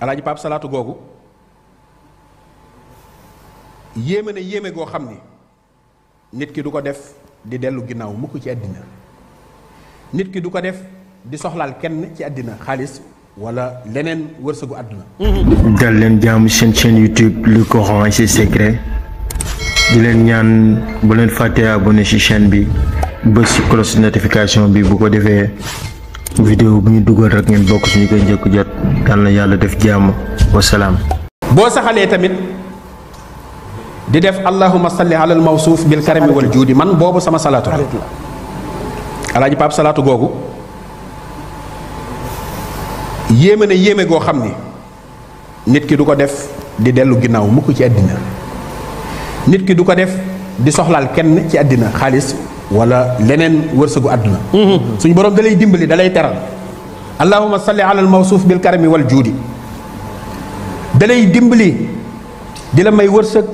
alaaji Pape salaatu googu yéeme na yéeme goo xam ni nit ki du ko def di dellu ginnaaw mukk ci àddina nit ki du ko def di soxlaal kenn ci àddina xaalis wala leneen wërsëgu àdduna. dal leen jaamu seen chaîne YouTube Le Coran et ses secrets di leen ñaan bu leen fàttee abonné ci chaîne bi bës ci cloche notification bi bu ko defee vidéo bu ñu dugal rek ngeen bokk suñu koy njëkk jot yal na yàlla def jàmm wasalaam. boo saxalee tamit di def allahumma salli ala al mawsuuf bil karami wal juudi man boobu sama salaatu la alaaji Pape salaatu googu yéeme na yéeme goo xam ni nit ki du ko def di dellu ginnaaw mukk ci àddina nit ki du ko def di soxlaal kenn ci àddina xaalis wala leneen wërsëgu àdduna suñu borom da lay dimbali da lay teral allahumma salli ala al mawsuuf bil karami wal juudi da lay dimbali di la may wërsëg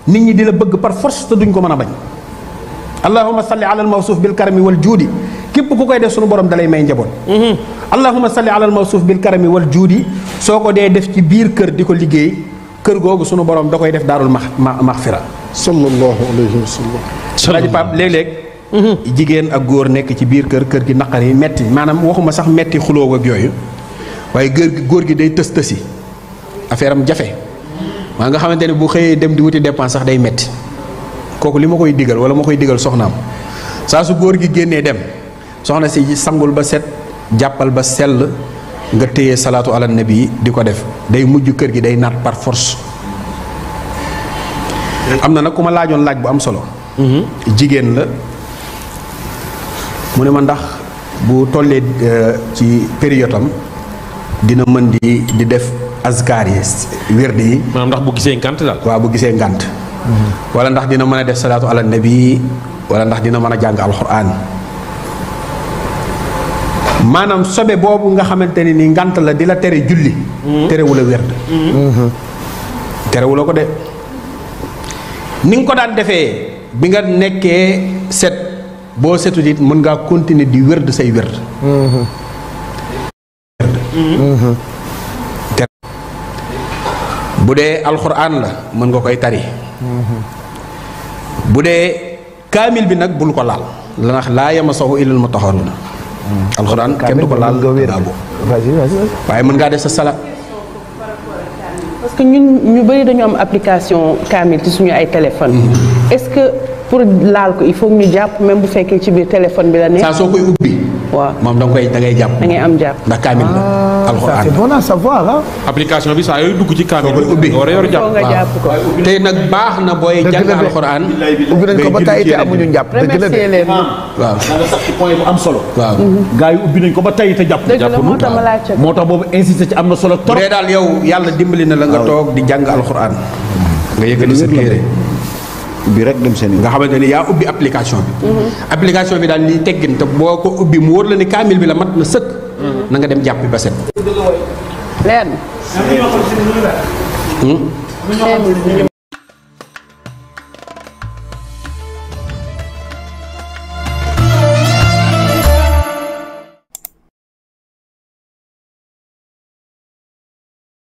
nit ñi di la bëgg par force te duñ ko mën a bañ allahumma salli ala al mawsuuf bil karami wal juudi képp ku koy def suñu borom da lay may njaboot allahumma salli ala al mawsuuf bil karami wal juudi soo ko dee def ci biir kër di ko liggéey kër googu sunu borom da koy def daarul maxfira sallallahu alayhi wa sallam. alaaji Pape léeg-léeg jigéen ak góor nekk ci biir kër gi naqar yi metti maanaam waxuma sax metti xuloo ak yooyu waaye góor gi day tës tësi affaire am jafe maa nga xamante ne bu xëyee dem di wuti dépense sax day metti kooku li ma koy digal wala ma koy digal soxnaam saa su góor gi génnee dem soxna si sangul ba set jàppal ba sell nga téye salaatu ala nabi di ko def day mujj kër gi day naat par force. am na nag ku ma laajoon laaj bu am solo. jigéen la mu ne ma ndax bu tollee ci période am dina mën di def azkar yi wérdi yi. maanaam ndax bu gisee ngànt daal. waaw bu gisee ngànt. wala ndax dina mën a def salaatu ala nabi wala ndax dina mën a jàng alxuraan. maanaam sobe boobu nga xamante ne ni ngànt la di la tere julli. terewul a wérd. terewula ko de ni nga ko daan defee bi nga nekkee set boo setut it mën ngaa continuer di wérd say wérd. bu dee alxuraan la mën nga koy tari. bu dee kaamil bi nag bul ko laal la laa yamassahu illal mutahharuun. alxuraan kenn du ko laal waaye mën ngaa def sa sala. parce que ñun ñu bëri dañu am application kaamil ci suñu ay téléphone est-ce que pour laal ko il faut ñu jàpp même bu fekkee ci biir téléphone bi la ne. saa soo koy ubbi. waaw moom da ngay jàpp. da ngay am jàpp ndax kaamil la. alxuraan c'est bon à savoir ah. application bi saa yooyu dugg ci kaamil soo koy ubbi war a yor jàpp. nga jàpp ko. tey nag baax na booy jàng alxuraan. ubbi nañ ko ba tey te amuñu njàpp. remercier leen. waaw nga sax ci point bu am solo. waaw. gars yi ubbi nañ ko ba tey te jàpp. dëgg la moo tax ma laajte ko. moo tax boobu insisté ci am na solo bu trop. dee daal yow yàlla dimbali na la nga toog di jàng alxuraan. nga yëkkati sa téere ubbi rek dem seen nga xamante ni yaa ubbi application bi. application bi daal ni teggin te boo ko ubbi mu wóor la ni kaamil bi la mat na sëkk. na nga dem jàppi ba set. leer na.